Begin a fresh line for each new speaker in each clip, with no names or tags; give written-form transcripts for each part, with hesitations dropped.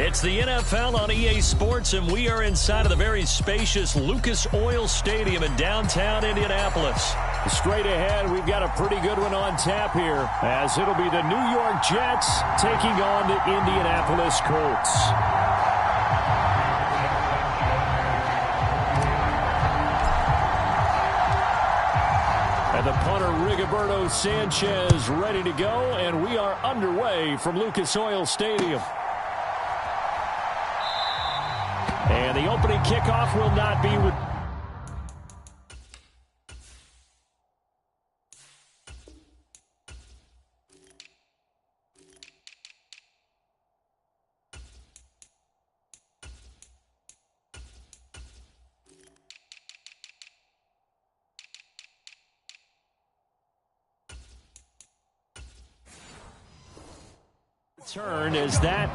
It's the NFL on EA Sports, and we are inside of the very spacious Lucas Oil Stadium in downtown Indianapolis. Straight ahead, we've got a pretty good one on tap here, as it'll be the New York Jets taking on the Indianapolis Colts. And the punter, Rigoberto Sanchez, ready to go, and we are underway from Lucas Oil Stadium. And the opening kickoff will not be with... Turn as that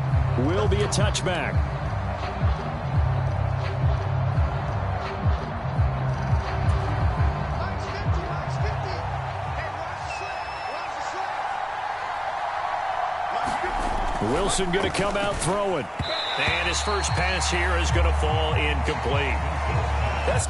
will be a touchback. Wilson going to come out throwing. And his first pass here is going to fall incomplete. That's...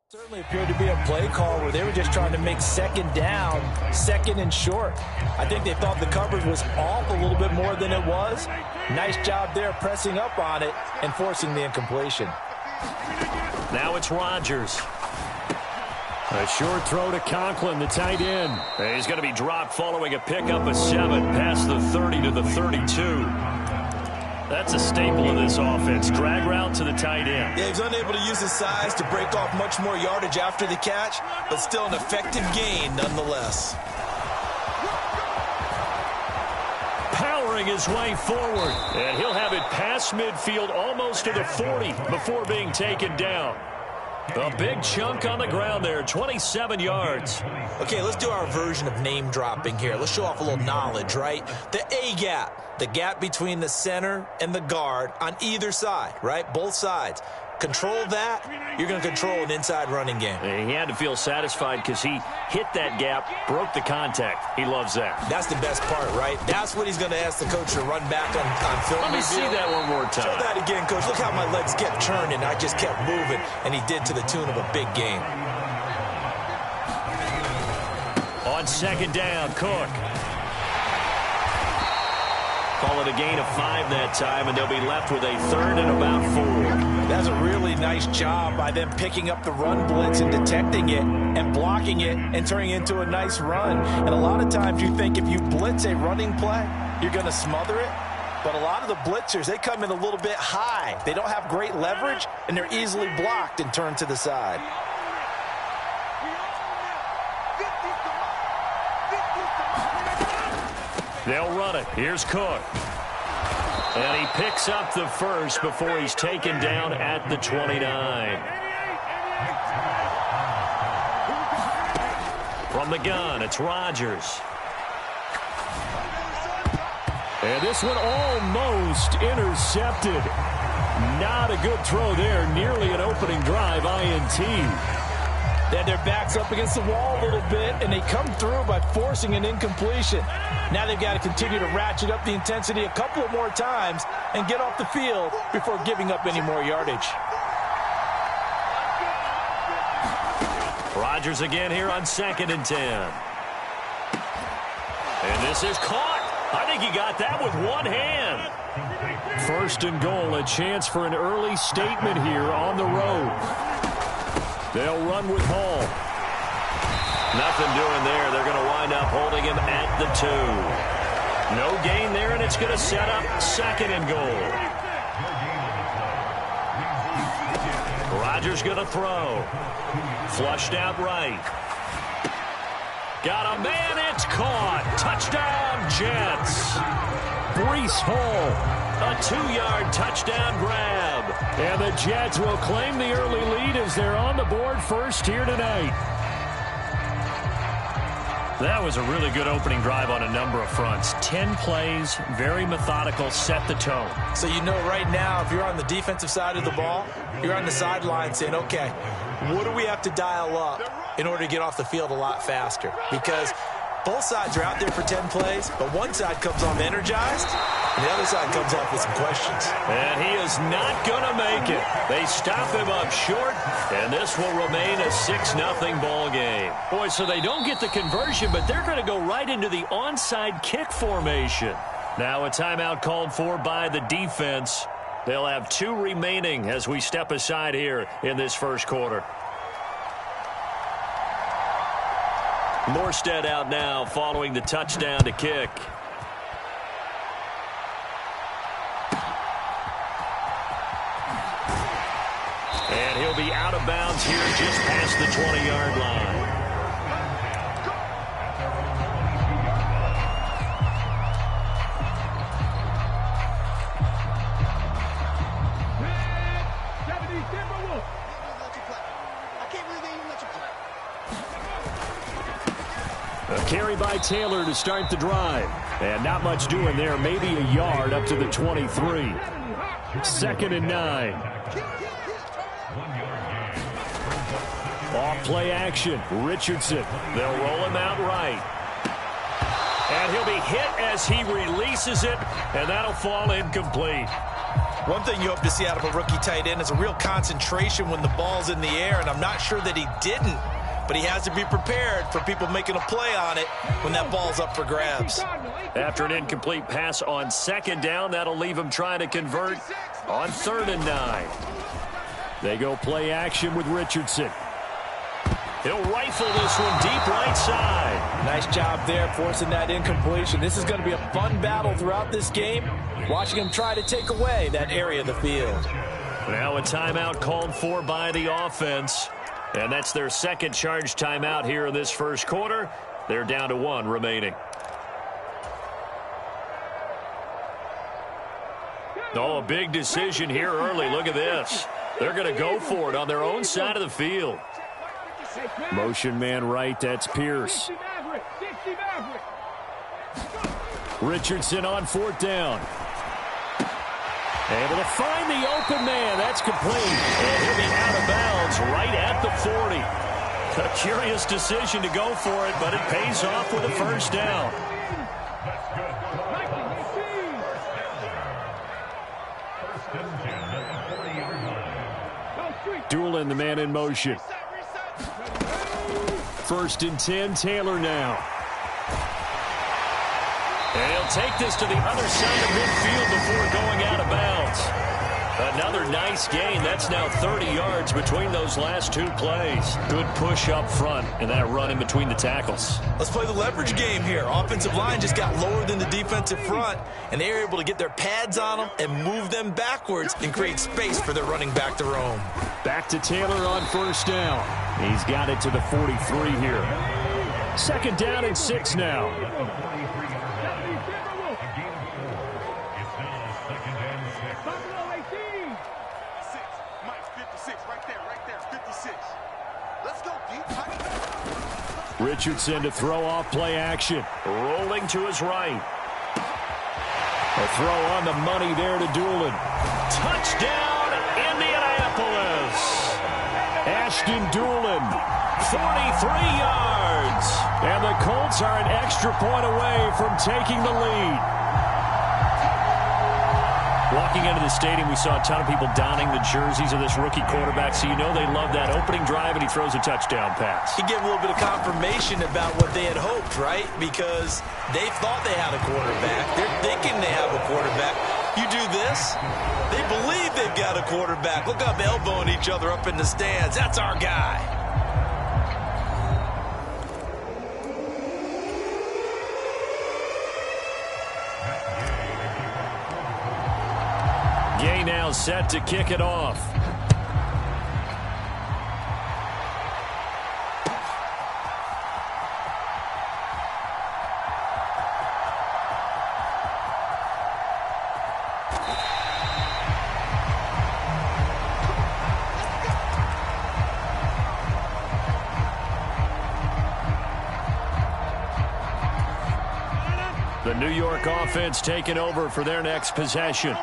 Certainly appeared to be a play call where they were just trying to make second down, second and short. I think they thought the coverage was off a little bit more than it was. Nice job there pressing up on it and forcing the incompletion.
Now it's Rodgers. A short throw to Conklin, the tight end. He's going to be dropped following a pickup of 7 past the 30 to the 32. That's a staple of this offense. Drag route to the tight end.
Yeah, he's unable to use his size to break off much more yardage after the catch, but still an effective gain nonetheless.
Powering his way forward. And he'll have it past midfield almost to the 40 before being taken down. A big chunk on the ground there, 27 yards.
Okay, let's do our version of name dropping here. Let's show off a little knowledge, right? The A-gap, the gap between the center and the guard on either side, right? Both sides. Control that, you're going to control an inside running game.
He had to feel satisfied because he hit that gap, broke the contact. He loves that.
That's the best part, right? That's what he's going to ask the coach to run back on film.
Let me see that one more time.
Show that again, coach. Look how my legs kept turning. I just kept moving, and he did to the tune of a big game.
On second down, Cook. Call it a gain of 5 that time, and they'll be left with a 3rd and about 4.
That's a really nice job by them picking up the run blitz and detecting it and blocking it and turning it into a nice run. And a lot of times you think if you blitz a running play, you're going to smother it. But a lot of the blitzers, they come in a little bit high. They don't have great leverage, and they're easily blocked and turned to the side.
They'll run it. Here's Cook. And he picks up the first before he's taken down at the 29. From the gun, it's Rodgers. And this one almost intercepted. Not a good throw there. Nearly an opening drive INT.
They had their backs up against the wall a little bit, and they come through by forcing an incompletion. Now they've got to continue to ratchet up the intensity a couple of more times and get off the field before giving up any more yardage.
Rodgers again here on 2nd and 10. And this is caught. I think he got that with one hand. 1st and goal, a chance for an early statement here on the road. They'll run with Hall. Nothing doing there. They're going to wind up holding him at the 2. No gain there, and it's going to set up 2nd and goal. Rodgers going to throw. Flushed out right. Got a man, it's caught. Touchdown, Jets. Breece Hall, a 2-yard touchdown grab. And the Jets will claim the early lead as they're on the board first here tonight. That was a really good opening drive on a number of fronts. 10 plays, very methodical, set the tone.
So you know right now, if you're on the defensive side of the ball, you're on the sideline saying, okay, what do we have to dial up in order to get off the field a lot faster? Because both sides are out there for 10 plays, but one side comes off energized, and the other side comes off with some questions.
And he is not going to make it. They stop him up short, and this will remain a 6-0 ball game. Boy, so they don't get the conversion, but they're going to go right into the onside kick formation. Now a timeout called for by the defense. They'll have 2 remaining as we step aside here in this first quarter. Morstead out now following the touchdown to kick. And he'll be out of bounds here just past the 20-yard line. A carry by Taylor to start the drive. And not much doing there. Maybe a yard up to the 23. 2nd and 9. Off play action. Richardson. They'll roll him out right. And he'll be hit as he releases it. And that'll fall incomplete.
One thing you hope to see out of a rookie tight end is a real concentration when the ball's in the air. And I'm not sure that he didn't. But he has to be prepared for people making a play on it when that ball's up for grabs.
After an incomplete pass on 2nd down, that'll leave him trying to convert on 3rd and 9. They go play action with Richardson. He'll rifle this one deep right side.
Nice job there forcing that incompletion. This is going to be a fun battle throughout this game. Watching him try to take away that area of the field.
Now a timeout called for by the offense. And that's their 2nd charge timeout here in this first quarter. They're down to 1 remaining. Oh, a big decision here early. Look at this. They're going to go for it on their own side of the field. Motion man right, that's Pierce. Richardson on 4th down. Able to find the open man. That's complete. And he'll be out of bounds right at the 40. A curious decision to go for it, but it pays off with a first down. Doolin, the man in motion. 1st and 10, Taylor now. And he'll take this to the other side of midfield before going out of bounds. Another nice gain. That's now 30 yards between those last 2 plays. Good push up front and that run in between the tackles.
Let's play the leverage game here. Offensive line just got lower than the defensive front, and they were able to get their pads on them and move them backwards and create space for their running back to roam.
Back to Taylor on 1st down. He's got it to the 43 here. 2nd down and 6 now. Richardson to throw off play action. Rolling to his right. A throw on the money there to Doolin. Touchdown, Indianapolis. Ashton Doolin, 43 yards. And the Colts are an extra point away from taking the lead. Walking into the stadium, we saw a ton of people donning the jerseys of this rookie quarterback, so you know they love that opening drive, and he throws a touchdown pass.
He gave a little bit of confirmation about what they had hoped, right? Because they thought they had a quarterback. They're thinking they have a quarterback. You do this, they believe they've got a quarterback. Look up, elbowing each other up in the stands. That's our guy. Gay now set to kick it off.
New York offense taking over for their next possession.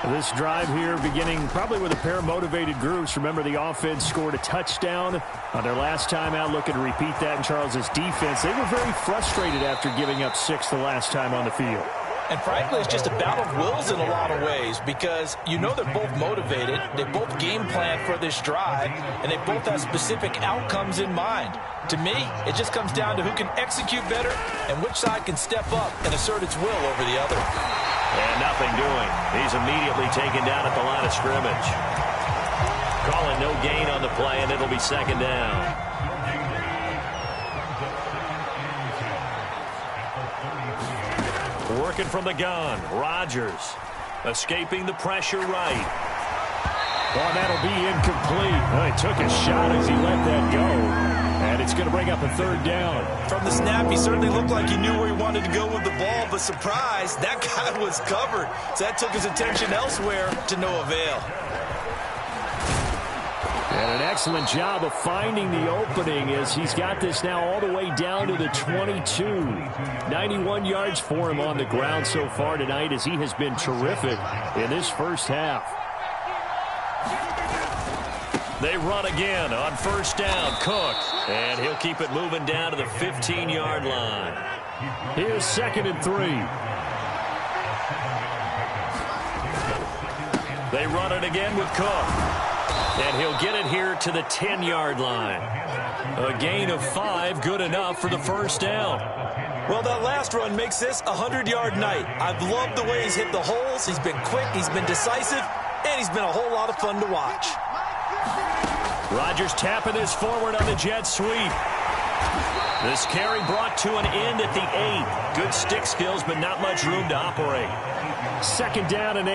This drive here beginning probably with a pair of motivated groups. Remember, the offense scored a touchdown on their last time out, looking to repeat that in Charles's defense. They were very frustrated after giving up 6 the last time on the field.
And frankly, it's just a battle of wills in a lot of ways because you know they're both motivated. They both game plan for this drive, and they both have specific outcomes in mind. To me, it just comes down to who can execute better and which side can step up and assert its will over the other.
And nothing doing. He's immediately taken down at the line of scrimmage. Calling no gain on the play, and it'll be second down. Working from the gun, Rodgers escaping the pressure right. Oh, that'll be incomplete. Well, he took a shot as he let that go, and it's going to bring up a third down.
From the snap, he certainly looked like he knew where he wanted to go with the ball, but surprise, that guy was covered. So that took his attention elsewhere to no avail.
And an excellent job of finding the opening as he's got this now all the way down to the 22. 91 yards for him on the ground so far tonight as he has been terrific in this first half. They run again on first down. Cook. And he'll keep it moving down to the 15-yard line. Here's 2nd and 3. They run it again with Cook. And he'll get it here to the 10-yard line. A gain of 5, good enough for the first down.
Well, that last run makes this a 100-yard night. I've loved the way he's hit the holes. He's been quick, he's been decisive, and he's been a whole lot of fun to watch.
Rodgers tapping this forward on the jet sweep. This carry brought to an end at the 8. Good stick skills, but not much room to operate. 2nd down and 8.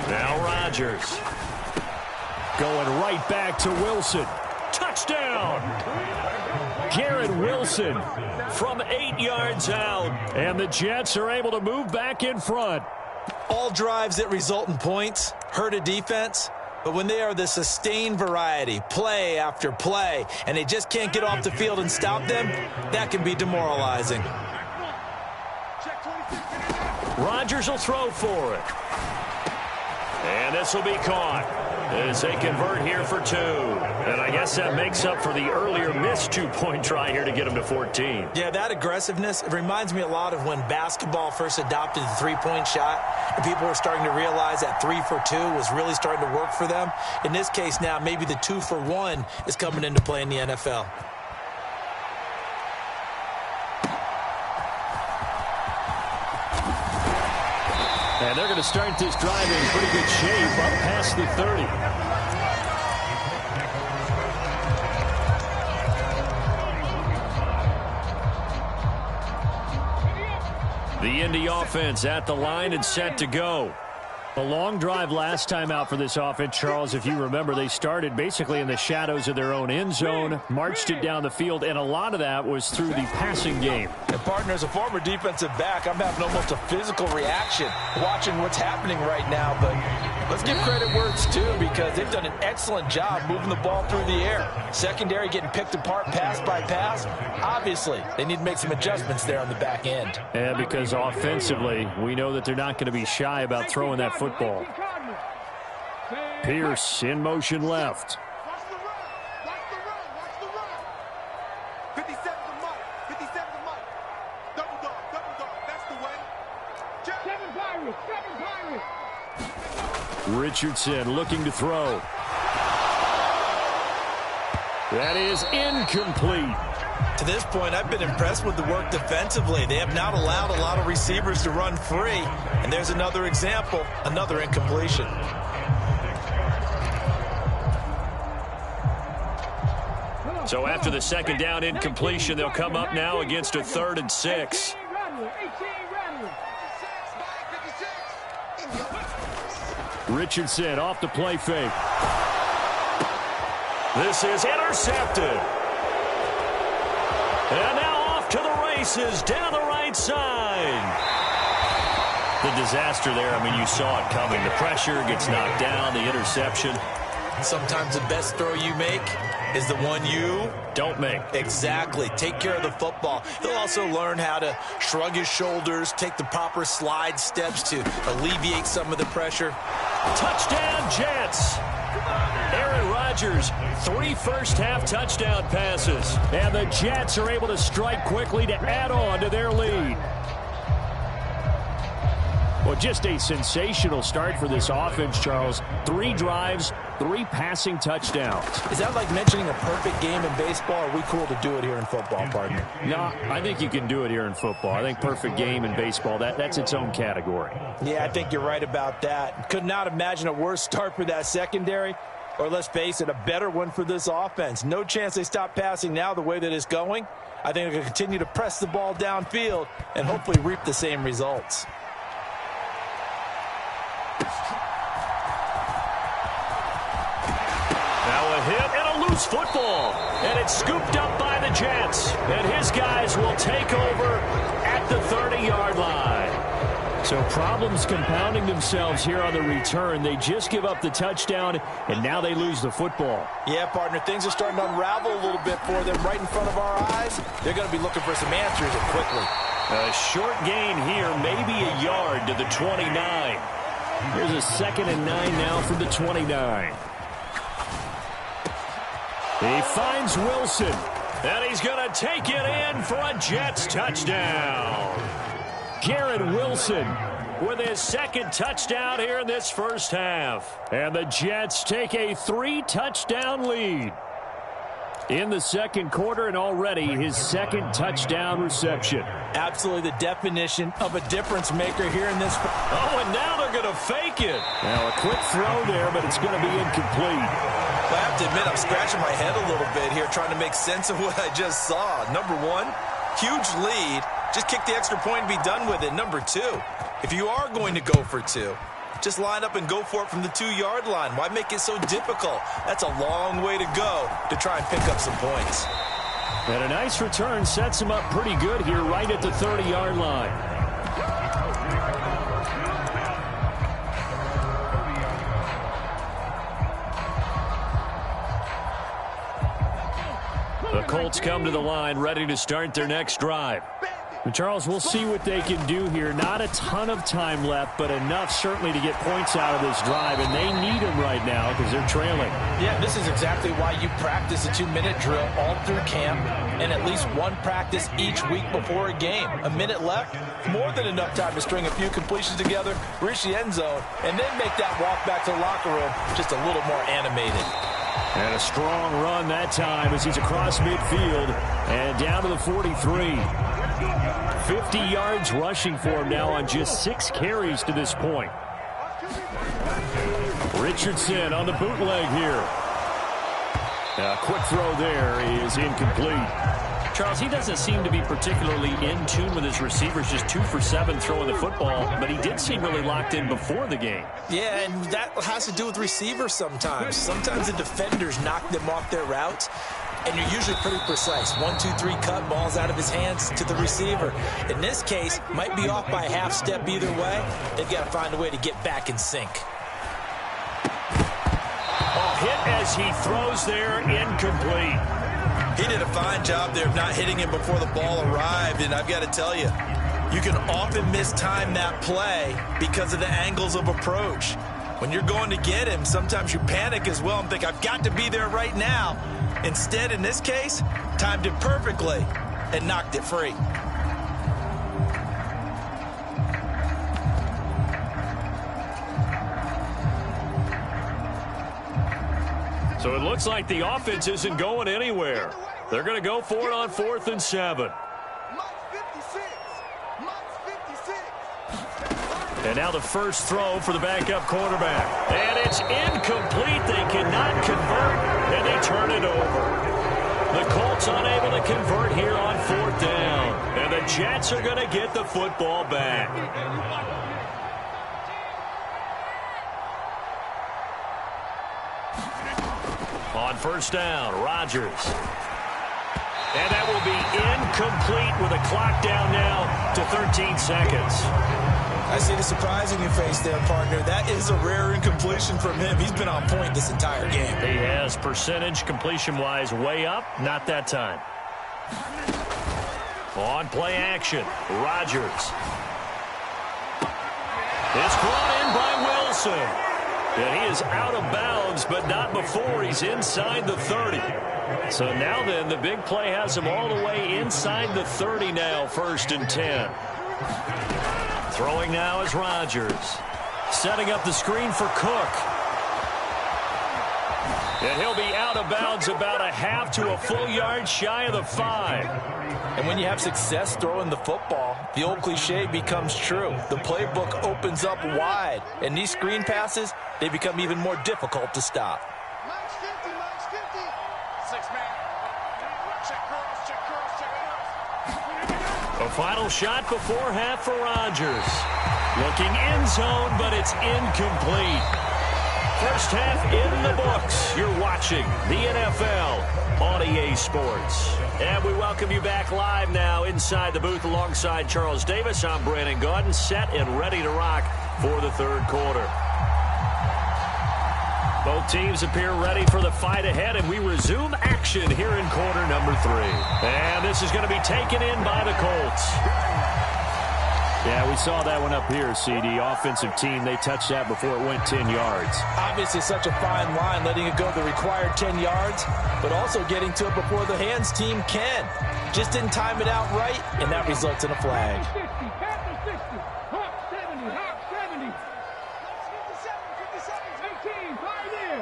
Now Rodgers going right back to Wilson. Touchdown! Garrett Wilson from 8 yards out. And the Jets are able to move back in front.
All drives that result in points hurt a defense, but when they are the sustained variety, play after play, and they just can't get off the field and stop them, that can be demoralizing.
Rodgers will throw for it. And this will be caught as they convert here for 2. And I guess that makes up for the earlier missed 2-point try here to get them to 14.
Yeah, that aggressiveness, it reminds me a lot of when basketball first adopted the 3-point shot. And people were starting to realize that 3 for 2 was really starting to work for them. In this case now, maybe the 2 for 1 is coming into play in the NFL.
And they're going to start this drive in pretty good shape up past the 30. The Indy offense at the line and set to go. A long drive last time out for this offense, Charles. If you remember, they started basically in the shadows of their own end zone, marched it down the field, and a lot of that was through the passing game.
And partner, as a former defensive back, I'm having almost a physical reaction watching what's happening right now. But let's give credit where it's due because they've done an excellent job moving the ball through the air. Secondary getting picked apart pass by pass. Obviously, they need to make some adjustments there on the back end.
And because offensively, we know that they're not going to be shy about throwing that football. Pierce in motion left. Richardson looking to throw. That is incomplete.
To this point, I've been impressed with the work defensively. They have not allowed a lot of receivers to run free. And there's another example, another incompletion.
So after the 2nd down incompletion, they'll come up now against a 3rd and 6. Richardson off the play fake. This is intercepted. And now off to the races down the right side. The disaster there, I mean, you saw it coming. The pressure gets knocked down, the interception.
Sometimes the best throw you make is the one you
don't make.
Exactly. Take care of the football. He'll also learn how to shrug his shoulders, take the proper slide steps to alleviate some of the pressure.
Touchdown, Jets. Aaron Rodgers, 3 first-half touchdown passes. And the Jets are able to strike quickly to add on to their lead. Well, just a sensational start for this offense, Charles. 3 drives, 3 passing touchdowns.
Is that like mentioning a perfect game in baseball? Or are we cool to do it here in football, partner?
No, I think you can do it here in football. I think perfect game in baseball, that's its own category.
Yeah, I think you're right about that. Could not imagine a worse start for that secondary. Or let's face it, a better one for this offense. No chance they stop passing now the way that it's going. I think they're going to continue to press the ball downfield and hopefully reap the same results.
Now a hit and a loose football. And it's scooped up by the Jets. And his guys will take over at the 30-yard line. So problems compounding themselves here on the return. They just give up the touchdown, and now they lose the football.
Yeah, partner, things are starting to unravel a little bit for them right in front of our eyes. They're going to be looking for some answers and quickly.
A short gain here, maybe a yard to the 29. Here's a 2nd and 9 now from the 29. He finds Wilson, and he's going to take it in for a Jets touchdown. Garrett Wilson with his 2nd touchdown here in this first half. And the Jets take a 3-touchdown lead in the 2nd quarter, and already his 2nd touchdown reception.
Absolutely the definition of a difference maker here in this.
Oh, and now they're going to fake it. Now a quick throw there, but it's going to be incomplete.
Well, I have to admit, I'm scratching my head a little bit here trying to make sense of what I just saw. Number one, huge lead. Just kick the extra point and be done with it. Number 2, if you are going to go for 2, just line up and go for it from the 2-yard line. Why make it so difficult? That's a long way to go to try and pick up some points.
And a nice return sets him up pretty good here right at the 30-yard line. The Colts come to the line ready to start their next drive. And Charles, we'll see what they can do here. Not a ton of time left, but enough certainly to get points out of this drive, and they need them right now because they're trailing.
Yeah, this is exactly why you practice a 2-minute drill all through camp and at least one practice each week before a game. A minute left, more than enough time to string a few completions together, reach the end zone, and then make that walk back to the locker room just a little more animated.
And a strong run that time as he's across midfield and down to the 43. 50 yards rushing for him now on just 6 carries to this point. Richardson on the bootleg here. A quick throw there is incomplete. Charles, he doesn't seem to be particularly in tune with his receivers, just 2 for 7 throwing the football, but he did seem really locked in before the game.
Yeah, and that has to do with receivers sometimes. Sometimes the defenders knock them off their routes, and you're usually pretty precise. 1, 2, 3 cut, balls out of his hands to the receiver. In this case, might be off by a half step either way. They've got to find a way to get back in sync.
Oh, hit as he throws there, incomplete.
He did a fine job there of not hitting him before the ball arrived, and I've got to tell you, you can often mistime that play because of the angles of approach. When you're going to get him, sometimes you panic as well and think, I've got to be there right now. Instead, in this case, timed it perfectly and knocked it free.
So it looks like the offense isn't going anywhere. They're going to go for it on 4th and 7. And now the first throw for the backup quarterback. And it's incomplete. They cannot convert, and they turn it over. The Colts unable to convert here on 4th down. And the Jets are going to get the football back. On 1st down, Rodgers. And that will be incomplete with a clock down now to 13 seconds.
I see the surprise in your face there, partner. That is a rare incompletion from him. He's been on point this entire game.
He has percentage completion-wise way up. Not that time. On play action, Rodgers. It's brought in by Wilson. And he is out of bounds, but not before he's inside the 30. So now then, the big play has him all the way inside the 30 now, 1st and 10. Throwing now is Rodgers. Setting up the screen for Cook. And he'll be out of bounds about a half to a full yard shy of the 5.
And when you have success throwing the football, the old cliche becomes true. The playbook opens up wide. And these screen passes, they become even more difficult to stop.
Max 50, Max 50. 6-man. Check cross, check cross, check cross.
A final shot before half for Rodgers. Looking end zone, but it's incomplete. First half in the books. You're watching the NFL on EA Sports. And we welcome you back live now inside the booth alongside Charles Davis. I'm Brandon Gaudin, set and ready to rock for the 3rd quarter. Both teams appear ready for the fight ahead, and we resume action here in quarter number 3. And this is going to be taken in by the Colts.
Yeah, we saw that one up here, CD. Offensive team, they touched that before it went 10 yards.
Obviously such a fine line, letting it go the required 10 yards, but also getting to it before the hands team can. Just didn't time it out right, and that results in a flag.
50, Panther 60, Hawk 70, Hawk 70. 57, 18, right there.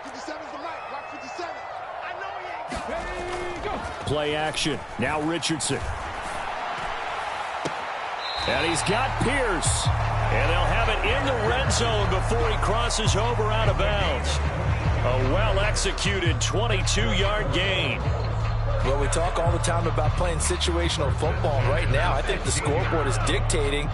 57's the mic, Rock 57. I know he ain't got it. There you go.
Play action. Now Richardson. And he's got Pierce. And they'll have it in the red zone before he crosses over out of bounds. A well-executed 22-yard gain.
Well, we talk all the time about playing situational football. Right now, I think the scoreboard is dictating